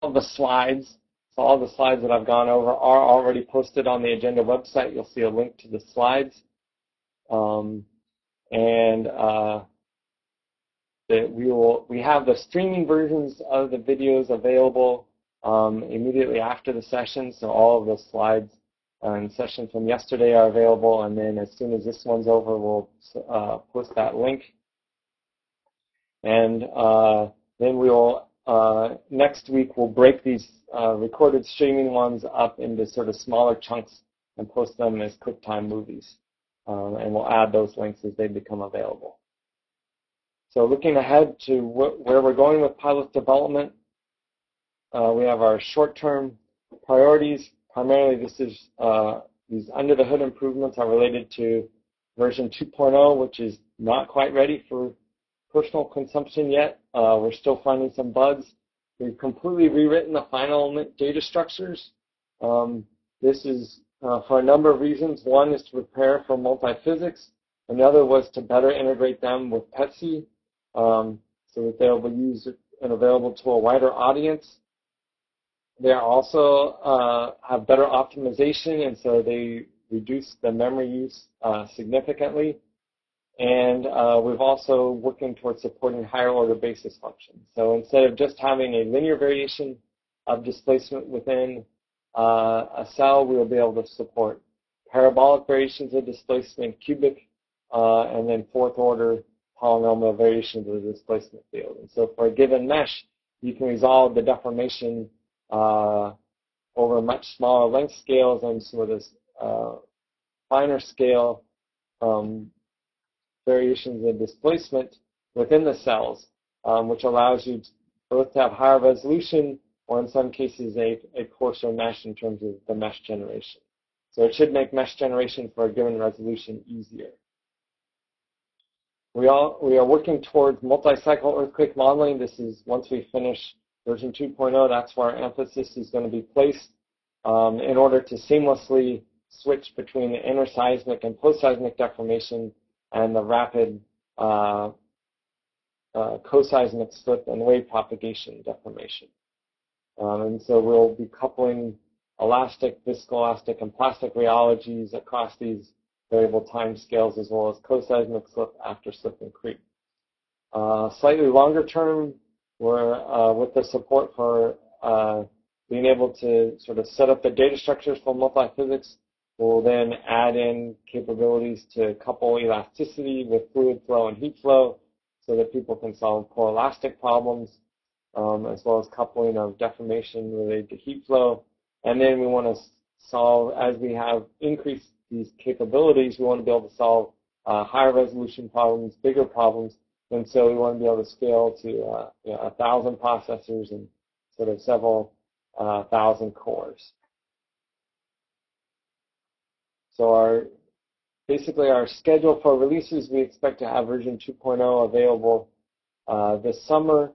of the slides. So all the slides that I've gone over are already posted on the agenda website. You'll see a link to the slides. We have the streaming versions of the videos available immediately after the session. So all of the slides and session from yesterday are available. And then as soon as this one's over, we'll post that link. And then we will next week we'll break these recorded streaming ones up into sort of smaller chunks and post them as QuickTime movies. And we'll add those links as they become available. So looking ahead to where we're going with pilot development, we have our short-term priorities. Primarily, this is these under-the-hood improvements are related to version 2.0, which is not quite ready for personal consumption yet. We're still finding some bugs. We've completely rewritten the final element data structures. This is for a number of reasons. One is to prepare for multiphysics. Another was to better integrate them with PETSI so that they'll be used and available to a wider audience. They also have better optimization, and so they reduce the memory use significantly. And we've also working towards supporting higher order basis functions. So instead of just having a linear variation of displacement within a cell, we will be able to support parabolic variations of displacement, cubic, and then fourth order polynomial variations of the displacement field. And so for a given mesh, you can resolve the deformation over much smaller length scales and sort of finer scale variations in displacement within the cells, which allows you both to have higher resolution or in some cases a coarser mesh in terms of the mesh generation. So it should make mesh generation for a given resolution easier. We are working towards multi-cycle earthquake modeling. This is once we finish version 2.0, that's where our emphasis is going to be placed in order to seamlessly switch between the interseismic and post-seismic deformation and the rapid coseismic slip and wave propagation deformation. And so we'll be coupling elastic, viscoelastic, and plastic rheologies across these variable time scales as well as coseismic slip after slip and creep. Slightly longer term, we're with the support for being able to sort of set up the data structures for multiphysics. We'll then add in capabilities to couple elasticity with fluid flow and heat flow so that people can solve poroelastic problems, as well as coupling of deformation related to heat flow. And then we want to solve, as we have increased these capabilities, we want to be able to solve higher resolution problems, bigger problems. And so we want to be able to scale to 1,000 processors and sort of several thousand cores. So basically our schedule for releases, we expect to have version 2.0 available this summer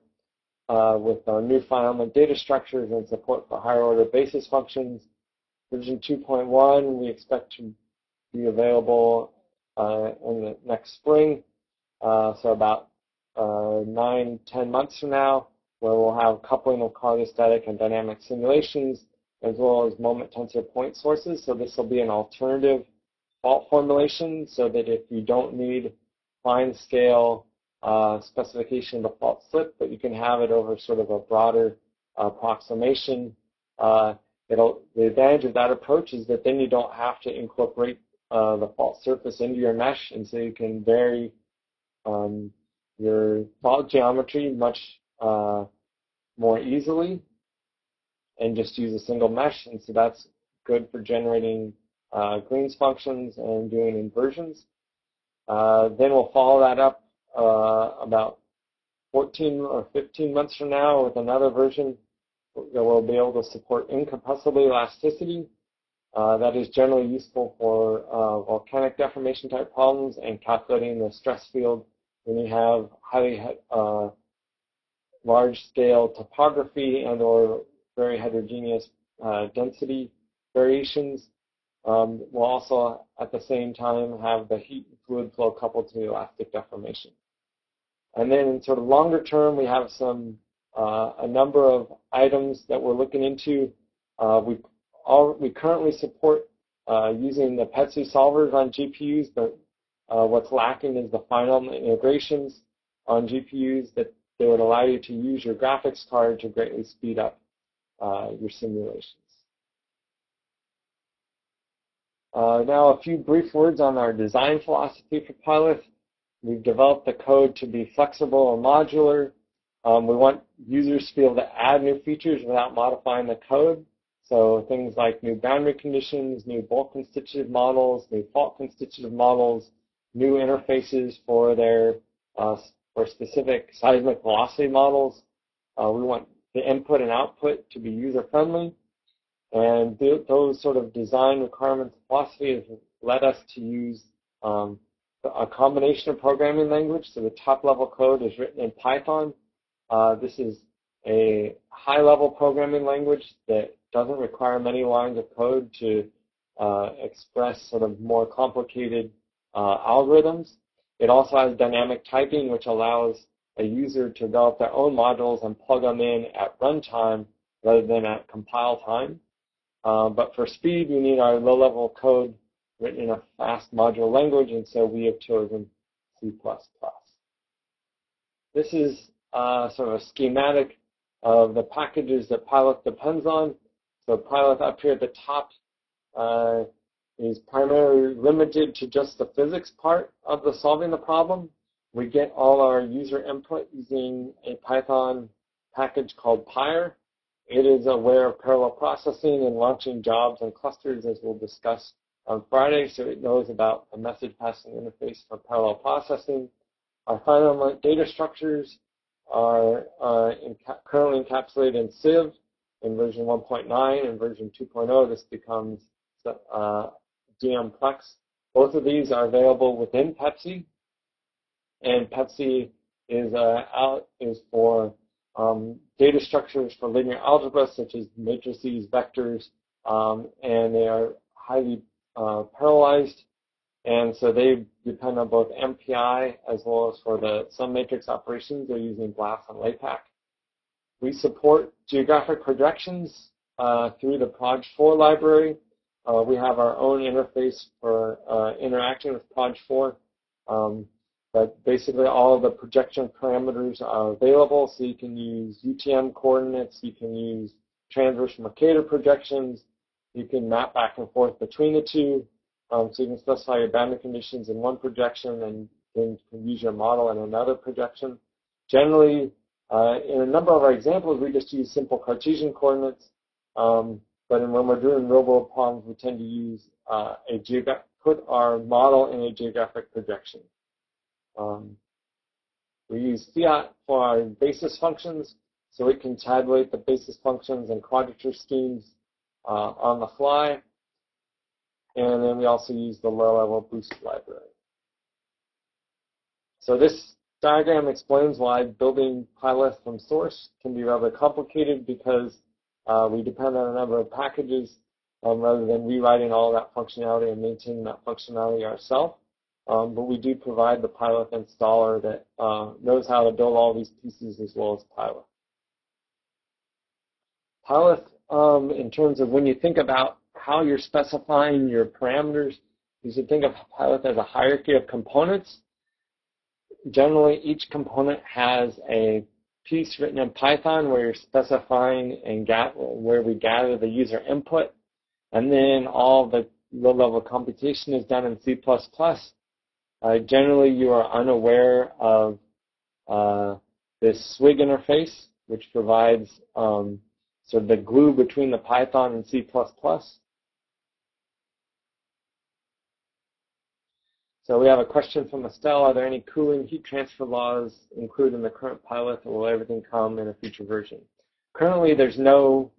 with our new final element data structures and support for higher order basis functions. Version 2.1 we expect to be available in the next spring, so about 9-10 months from now, where we'll have coupling of quasi-static and dynamic simulations, as well as moment tensor point sources. So this will be an alternative fault formulation so that if you don't need fine scale specification of the fault slip, but you can have it over sort of a broader approximation. The advantage of that approach is that then you don't have to incorporate the fault surface into your mesh, and so you can vary your fault geometry much more easily and just use a single mesh. And so that's good for generating Green's functions and doing inversions. Then we'll follow that up about 14 or 15 months from now with another version that will be able to support incompressible elasticity. That is generally useful for volcanic deformation type problems and calculating the stress field when you have highly large-scale topography and or very heterogeneous density variations. We'll also, at the same time, have the heat and fluid flow coupled to elastic deformation. And then in sort of longer term, we have some a number of items that we're looking into. We currently support using the PETSU solvers on GPUs, but what's lacking is the final integrations on GPUs that they would allow you to use your graphics card to greatly speed up your simulations. Now a few brief words on our design philosophy for Pilot. We've developed the code to be flexible and modular. We want users to be able to add new features without modifying the code. So things like new boundary conditions, new bulk constitutive models, new fault constitutive models, new interfaces for their for specific seismic velocity models. We want the input and output to be user-friendly. And those sort of design requirements philosophy has led us to use a combination of programming language. So the top-level code is written in Python. This is a high-level programming language that doesn't require many lines of code to express sort of more complicated algorithms. It also has dynamic typing, which allows a user to develop their own modules and plug them in at runtime rather than at compile time. But for speed, we need our low-level code written in a fast modular language, and so we have chosen C++. This is sort of a schematic of the packages that Pilot depends on. So Pilot up here at the top is primarily limited to just the physics part of the solving the problem. We get all our user input using a Python package called Pyre. It is aware of parallel processing and launching jobs and clusters, as we'll discuss on Friday, so it knows about a message passing interface for parallel processing. Our finite data structures are currently encapsulated in Civ in version 1.9 and version 2.0. This becomes GMPlex. Both of these are available within PEPSI, and PEPSI is for data structures for linear algebra, such as matrices, vectors, and they are highly parallelized, and so they depend on both MPI as well as for the sum matrix operations. They're using BLAS and LAPACK. We support geographic projections through the Proj4 library. We have our own interface for interacting with Proj4, but basically all of the projection parameters are available, so you can use UTM coordinates, you can use transverse Mercator projections, you can map back and forth between the two, so you can specify your boundary conditions in one projection and then you can use your model in another projection. Generally, in a number of our examples, we just use simple Cartesian coordinates, but when we're doing real-world problems, we tend to use put our model in a geographic projection. We use fiat for our basis functions, so we can tabulate the basis functions and quadrature schemes on the fly. And then we also use the low-level boost library. So this diagram explains why building Pilot from source can be rather complicated, because we depend on a number of packages rather than rewriting all that functionality and maintaining that functionality ourselves. But we do provide the Pilot installer that knows how to build all these pieces as well as Pilot. Pilot, in terms of when you think about how you're specifying your parameters, you should think of Pilot as a hierarchy of components. Generally, each component has a piece written in Python where you're specifying and where we gather the user input, and then all the low-level computation is done in C++. Generally, you are unaware of this SWIG interface, which provides sort of the glue between the Python and C++. So we have a question from Estelle. Are there any cooling heat transfer laws included in the current Pilot, or will everything come in a future version? Currently, there's no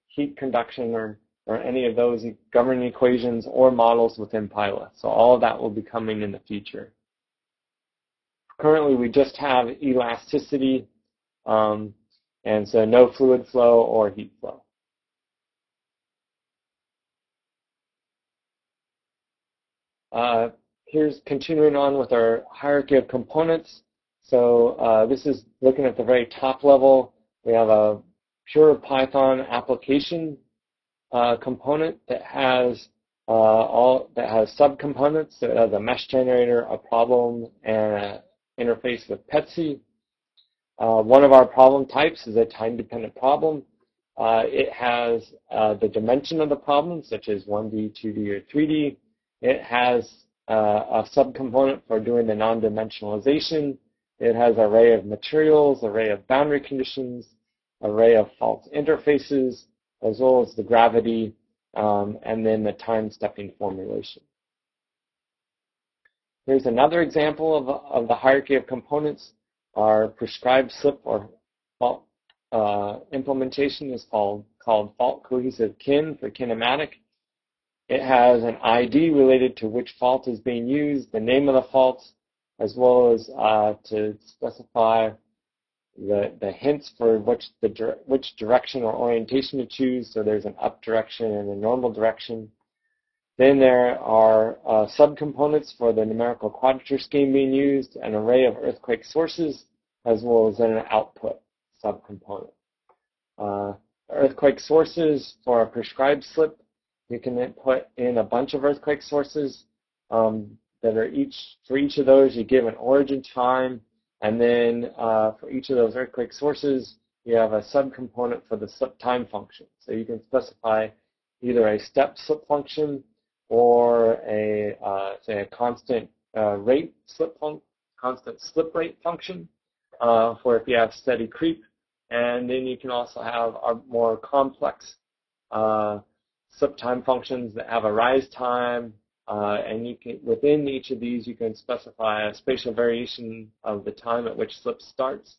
heat conduction or any of those governing equations or models within Pilot. So all of that will be coming in the future. Currently, we just have elasticity, and so no fluid flow or heat flow. Here's continuing on with our hierarchy of components. So this is looking at the very top level. We have a pure Python application component that has subcomponents. So it has a mesh generator, a problem, and an interface with PETSI. One of our problem types is a time-dependent problem. It has the dimension of the problem, such as 1D, 2D, or 3D. It has a subcomponent for doing the non-dimensionalization. It has an array of materials, array of boundary conditions, array of fault interfaces, as well as the gravity, and then the time-stepping formulation. Here's another example of the hierarchy of components. Our prescribed slip or fault implementation is called fault cohesive kin for kinematic. It has an ID related to which fault is being used, the name of the faults, as well as to specify the hints for which direction or orientation to choose. So there's an up direction and a normal direction. Then there are subcomponents for the numerical quadrature scheme being used, an array of earthquake sources, as well as an output subcomponent. Earthquake sources for a prescribed slip, you can then put in a bunch of earthquake sources that are for each of those you give an origin time, and then for each of those earthquake sources you have a subcomponent for the slip time function. So you can specify either a step slip function or say a constant constant slip rate function for if you have steady creep. And then you can also have more complex slip time functions that have a rise time, and you can, within each of these, you can specify a spatial variation of the time at which slip starts,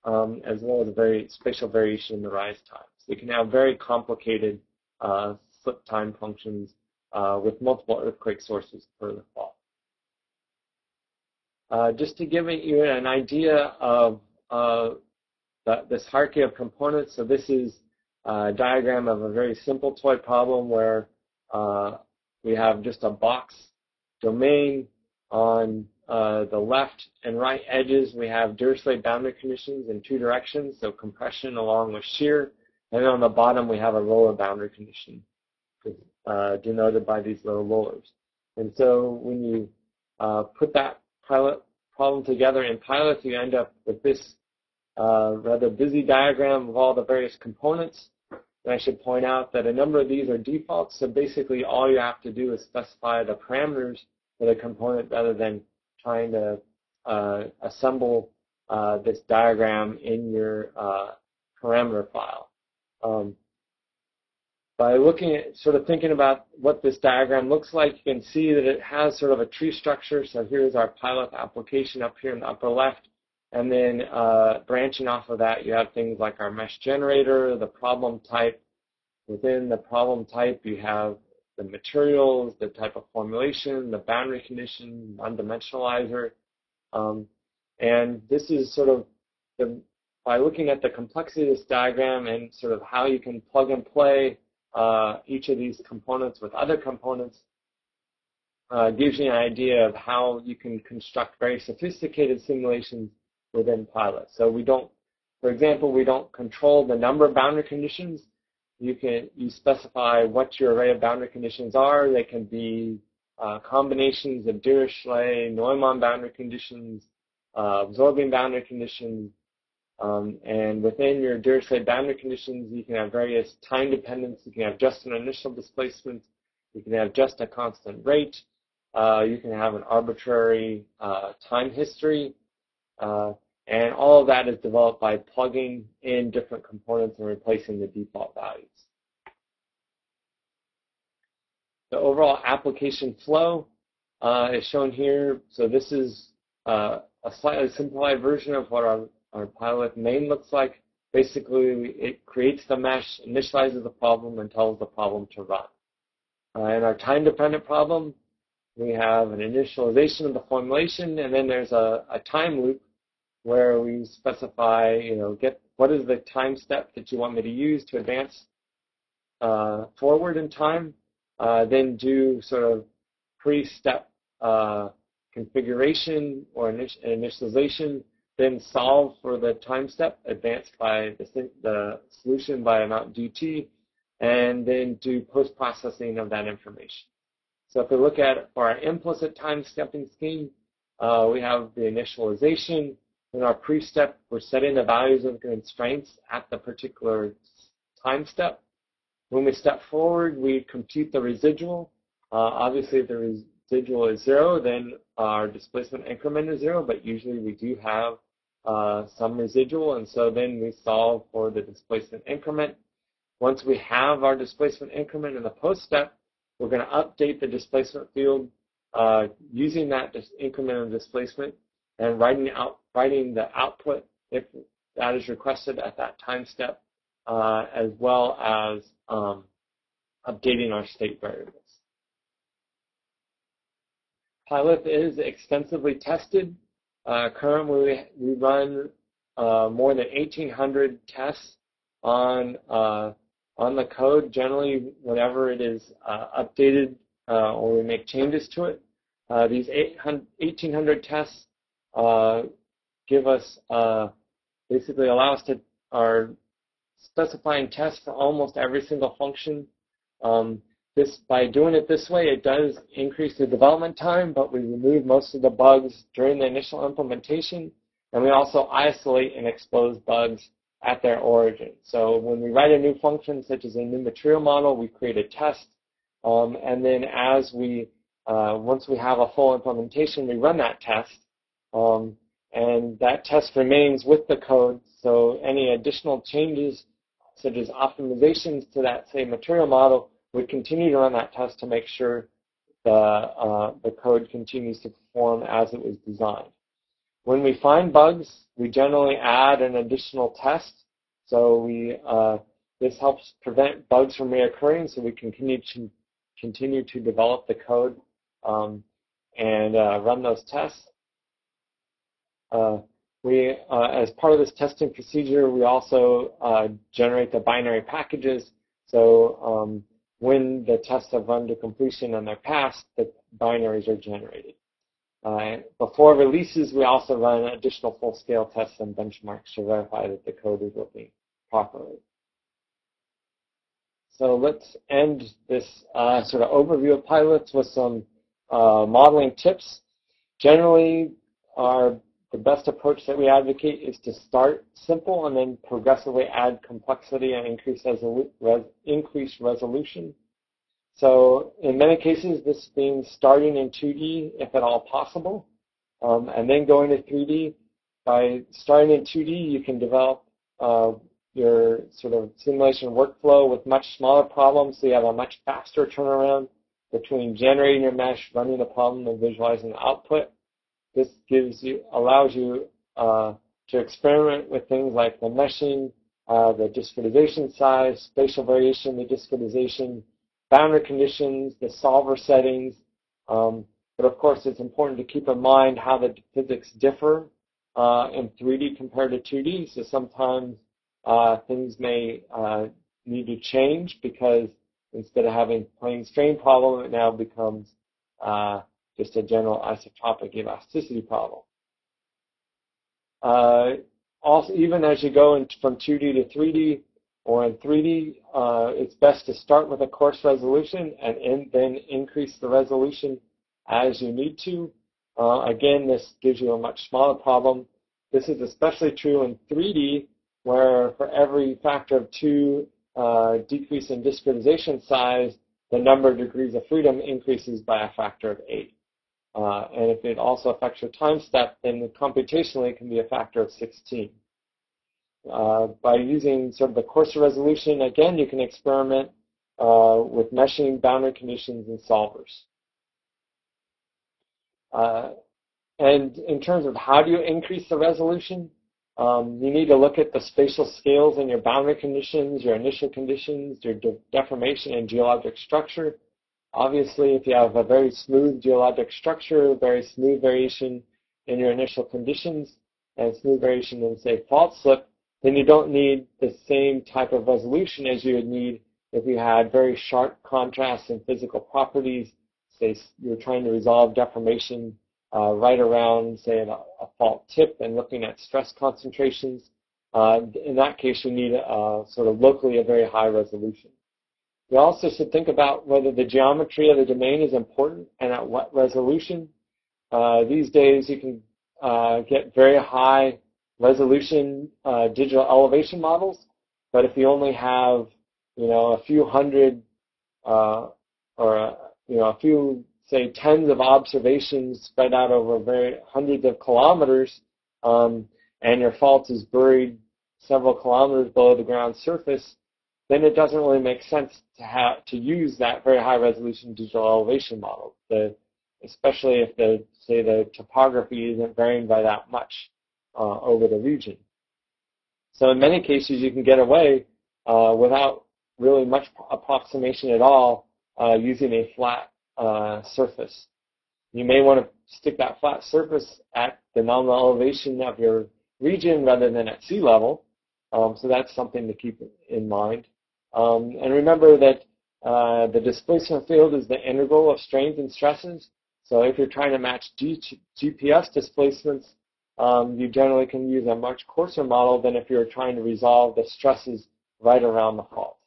as well as a spatial variation in the rise time. So you can have very complicated slip time functions with multiple earthquake sources per the fault. Just to give you an idea of this hierarchy of components, so this is a diagram of a very simple toy problem where we have just a box domain. On the left and right edges, we have Dirichlet boundary conditions in two directions, so compression along with shear. And then on the bottom, we have a roller boundary condition denoted by these little rollers. And so when you put that pilot problem together in Pilot, you end up with this rather busy diagram of all the various components. And I should point out that a number of these are defaults, so basically all you have to do is specify the parameters for the component rather than trying to assemble this diagram in your parameter file. By looking at, sort of thinking about what this diagram looks like, you can see that it has sort of a tree structure. So here's our Pilot application up here in the upper left. And then branching off of that, you have things like our mesh generator, the problem type. Within the problem type, you have the materials, the type of formulation, the boundary condition, non-dimensionalizer. And this is sort of, by looking at the complexity of this diagram and sort of how you can plug and play each of these components with other components, gives you an idea of how you can construct very sophisticated simulations within Pilot. So we don't, for example, we don't control the number of boundary conditions. You specify what your array of boundary conditions are. They can be combinations of Dirichlet, Neumann boundary conditions, absorbing boundary conditions, and within your Dirichlet boundary conditions, you can have various time dependence. You can have just an initial displacement. You can have just a constant rate. You can have an arbitrary time history. And all of that is developed by plugging in different components and replacing the default values. The overall application flow is shown here. So this is a slightly simplified version of what our Pilot main looks like. Basically, it creates the mesh, initializes the problem, and tells the problem to run. In our time-dependent problem, we have an initialization of the formulation, and then there's a time loop where we specify, what is the time step that you want me to use to advance forward in time, then do sort of pre-step configuration or initialization, then solve for the time step, advance by the solution by amount dt, and then do post-processing of that information. So if we look at for our implicit time stepping scheme, we have the initialization. In our pre-step, we're setting the values of the constraints at the particular time step. When we step forward, we compute the residual. Obviously, if the residual is 0, then our displacement increment is 0, but usually we do have some residual, and so then we solve for the displacement increment. Once we have our displacement increment in the post-step, we're going to update the displacement field using that increment of displacement and writing the output if that is requested at that time step, as well as updating our state variables. Pilot is extensively tested. Currently, we run more than 1,800 tests on the code. Generally, whenever it is updated or we make changes to it, these 1,800 tests give us basically allow us to are specifying tests for almost every single function. By doing it this way, it does increase the development time, but we remove most of the bugs during the initial implementation, and we also isolate and expose bugs at their origin. So when we write a new function, such as a new material model, we create a test, and then as once we have a full implementation, we run that test, and that test remains with the code. So any additional changes, such as optimizations to that same material model, we continue to run that test to make sure the code continues to perform as it was designed. When we find bugs, we generally add an additional test. So this helps prevent bugs from reoccurring, so we continue to develop the code and run those tests. As part of this testing procedure, we also generate the binary packages. So when the tests have run to completion and they're passed, the binaries are generated. Before releases, we also run additional full-scale tests and benchmarks to verify that the code is working properly. So let's end this sort of overview of pilots with some modeling tips. Generally, the best approach that we advocate is to start simple and then progressively add complexity and increase resolution. So in many cases, this means starting in 2D, if at all possible, and then going to 3D. By starting in 2D, you can develop your sort of simulation workflow with much smaller problems, so you have a much faster turnaround between generating your mesh, running the problem, and visualizing the output. This allows you to experiment with things like the meshing, the discretization size, spatial variation, the discretization, boundary conditions, the solver settings. But of course, it's important to keep in mind how the physics differ in 3D compared to 2D. So sometimes things may need to change because instead of having plain strain problem, it now becomes just a general isotropic elasticity problem. Also, even as you go from 2D to 3D or in 3D, it's best to start with a coarse resolution and then increase the resolution as you need to. Again, this gives you a much smaller problem. This is especially true in 3D, where for every factor of 2 decrease in discretization size, the number of degrees of freedom increases by a factor of 8. And if it also affects your time step, then computationally it can be a factor of 16. By using sort of the coarser resolution, again, you can experiment with meshing, boundary conditions, and solvers. And in terms of how do you increase the resolution, you need to look at the spatial scales in your boundary conditions, your initial conditions, your deformation and geologic structure. Obviously, if you have a very smooth geologic structure, very smooth variation in your initial conditions, and smooth variation in, say, fault slip, then you don't need the same type of resolution as you would need if you had very sharp contrasts in physical properties. Say you're trying to resolve deformation right around, say, a fault tip and looking at stress concentrations. In that case, you need sort of locally a very high resolution. You also should think about whether the geometry of the domain is important and at what resolution. These days, you can get very high resolution digital elevation models, but if you only have, a few hundred or a few, say, tens of observations spread out over hundreds of kilometers, and your fault is buried several kilometers below the ground surface, then it doesn't really make sense to use that very high resolution digital elevation model, especially if the topography isn't varying by that much over the region. So in many cases, you can get away without really much approximation at all using a flat surface. You may want to stick that flat surface at the nominal elevation of your region rather than at sea level. So that's something to keep in mind. And remember that the displacement field is the integral of strains and stresses. So if you're trying to match GPS displacements, you generally can use a much coarser model than if you're trying to resolve the stresses right around the fault.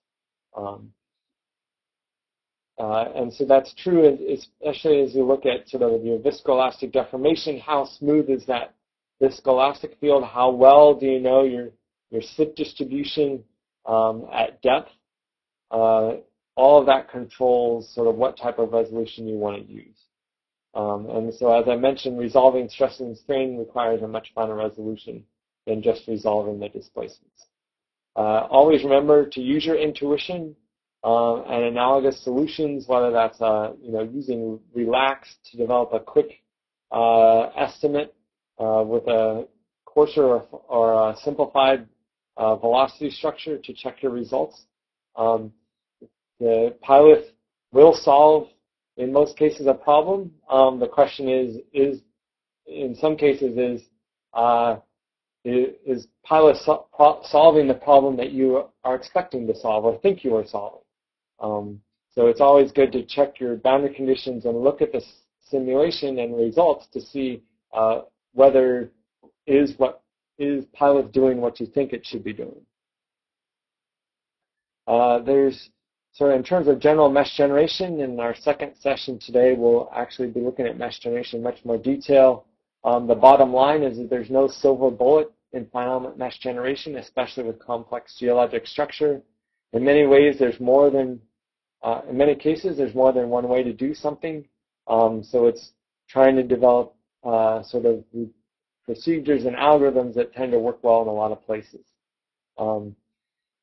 And so that's true, especially as you look at sort of your viscoelastic deformation. How smooth is that viscoelastic field? How well do you know your slip distribution at depth? All of that controls sort of what type of resolution you want to use. And so, as I mentioned, resolving stress and strain requires a much finer resolution than just resolving the displacements. Always remember to use your intuition and analogous solutions, whether that's using relax to develop a quick estimate with a coarser or a simplified velocity structure to check your results. The pilot will solve, in most cases, a problem. The question is in some cases, is pilot solving the problem that you are expecting to solve or think you are solving? So it's always good to check your boundary conditions and look at the simulation and results to see whether is pilot doing what you think it should be doing. So in terms of general mesh generation, in our second session today, we'll actually be looking at mesh generation in much more detail. The bottom line is that there's no silver bullet in finite element mesh generation, especially with complex geologic structure. In many ways, in many cases, there's more than one way to do something. So it's trying to develop sort of procedures and algorithms that tend to work well in a lot of places.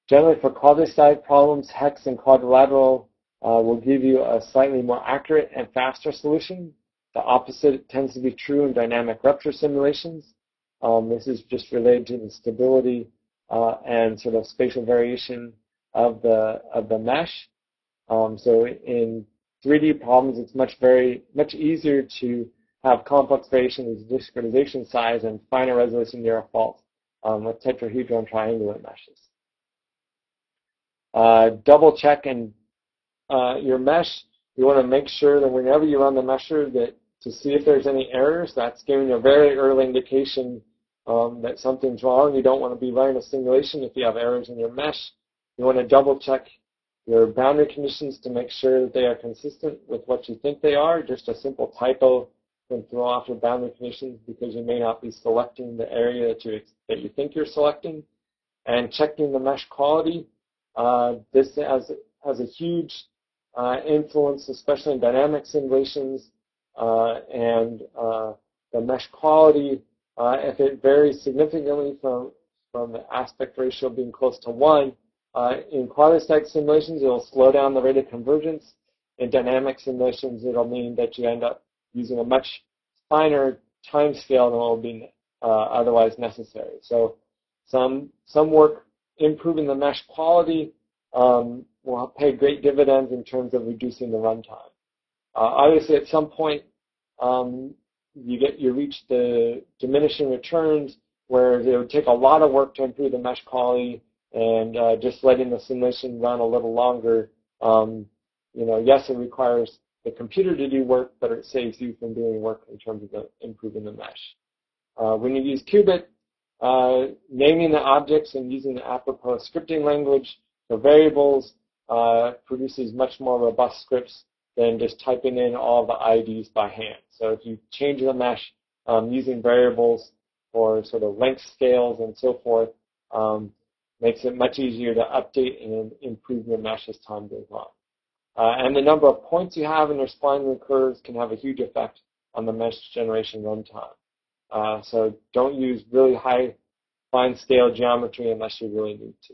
Generally, for quasi-side problems, hex and quadrilateral will give you a slightly more accurate and faster solution. The opposite tends to be true in dynamic rupture simulations. This is just related to the stability and sort of spatial variation of the mesh. So in 3D problems, it's much easier to have complex variations in discretization size and finer resolution near a fault with tetrahedron triangular meshes. Double check your mesh. You want to make sure that whenever you run the mesher to see if there's any errors. That's giving you a very early indication that something's wrong. You don't want to be running a simulation if you have errors in your mesh. You want to double check your boundary conditions to make sure that they are consistent with what you think they are. Just a simple typo can throw off your boundary conditions because you may not be selecting the area that you think you're selecting. And checking the mesh quality. This has a huge influence, especially in dynamic simulations, and the mesh quality, if it varies significantly from the aspect ratio being close to 1, in quasi-static simulations, it'll slow down the rate of convergence. In dynamic simulations, it'll mean that you end up using a much finer time scale than will be otherwise necessary. So some work improving the mesh quality will pay great dividends in terms of reducing the runtime. Obviously, at some point, you reach the diminishing returns where it would take a lot of work to improve the mesh quality, and just letting the simulation run a little longer. Yes, it requires the computer to do work, but it saves you from doing work in terms of improving the mesh. When you use Qubit, naming the objects and using the apropos scripting language for variables produces much more robust scripts than just typing in all the IDs by hand. So if you change the mesh using variables for sort of length scales and so forth, makes it much easier to update and improve your mesh as time goes on. And the number of points you have in your spline curves can have a huge effect on the mesh generation runtime. So don't use really high fine scale geometry unless you really need to.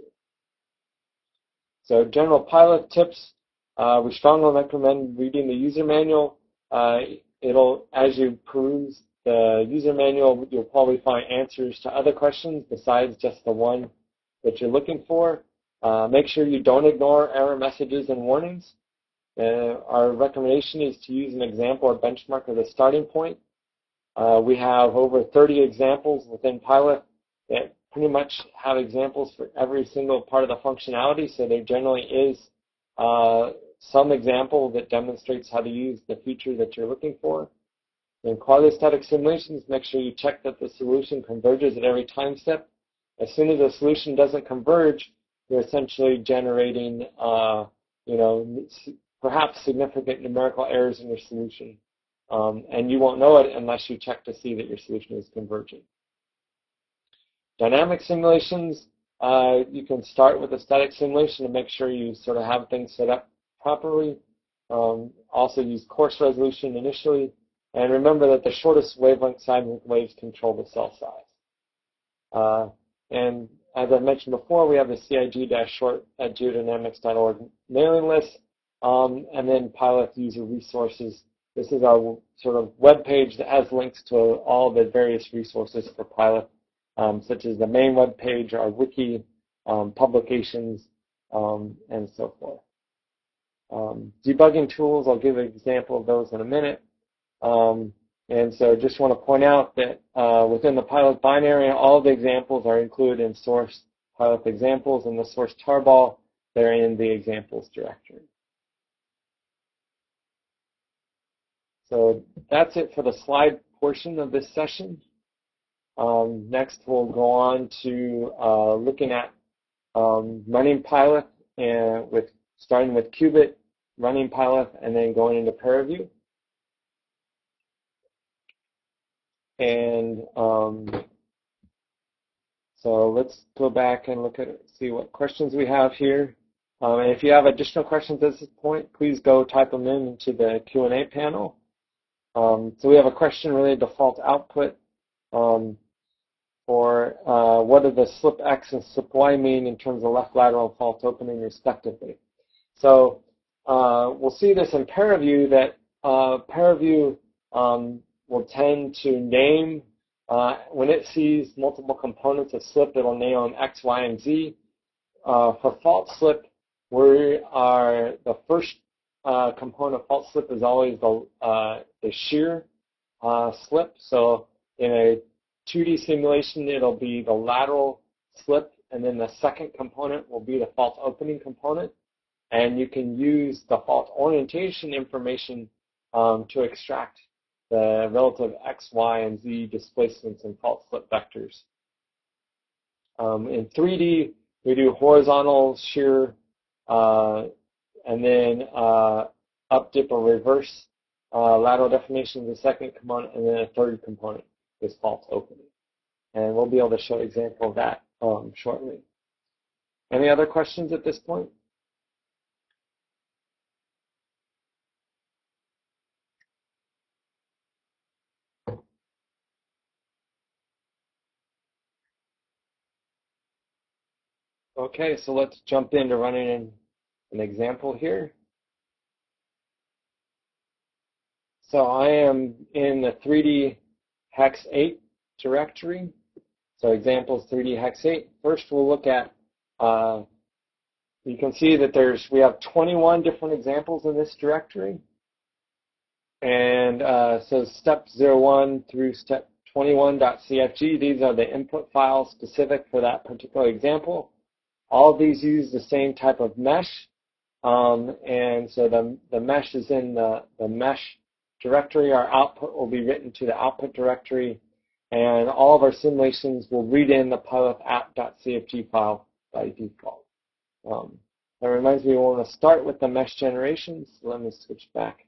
So general pilot tips, we strongly recommend reading the user manual. As you peruse the user manual, you'll probably find answers to other questions besides just the one that you're looking for. Make sure you don't ignore error messages and warnings. Our recommendation is to use an example or benchmark as a starting point. We have over 30 examples within Pilot that pretty much have examples for every single part of the functionality, so there generally is some example that demonstrates how to use the feature that you're looking for. In quasi-static simulations, make sure you check that the solution converges at every time step. As soon as the solution doesn't converge, you're essentially generating, perhaps significant numerical errors in your solution. And you won't know it unless you check to see that your solution is converging. Dynamic simulations, you can start with a static simulation to make sure you sort of have things set up properly. Also use coarse resolution initially. And remember that the shortest wavelength seismic waves control the cell size. And as I mentioned before, we have the CIG-short@geodynamics.org mailing list, and then Pilot user resources. This is our sort of web page that has links to all the various resources for Pilot, such as the main web page, our wiki, publications, and so forth. Debugging tools, I'll give an example of those in a minute. And so just want to point out that within the Pilot binary, all the examples are included in source Pilot examples, and the source tarball, they're in the examples directory. So that's it for the slide portion of this session. Next, we'll go on to looking at running Pilot, and starting with Qubit, running Pilot, and then going into ParaView. And so let's go back and look at it, see what questions we have here. And if you have additional questions at this point, please go type them into the Q&A panel. So we have a question related to fault output for what do the slip X and slip Y mean in terms of left lateral fault opening respectively. So we'll see this in ParaView that ParaView will tend to name, when it sees multiple components of slip, it'll name them X, Y, and Z. For fault slip, the first component of fault slip is always the shear slip. So in a 2D simulation, it'll be the lateral slip, and then the second component will be the fault opening component. And you can use the fault orientation information to extract the relative X, Y, and Z displacements and fault slip vectors. In 3D, we do horizontal shear, and then up dip or reverse lateral deformation is the second component, and then a third component is fault opening. And we'll be able to show an example of that shortly. Any other questions at this point? Okay, so let's jump into running an example here. So I am in the 3D hex 8 directory. So examples 3D hex 8. First we'll look at, you can see that we have 21 different examples in this directory. And so step 01 through step 21.cfg, these are the input files specific for that particular example. All of these use the same type of mesh. And so the mesh is in the mesh directory. Our output will be written to the output directory, and all of our simulations will read in the pilot app.cfg file by default. That reminds me, we want to start with the mesh generations. So let me switch back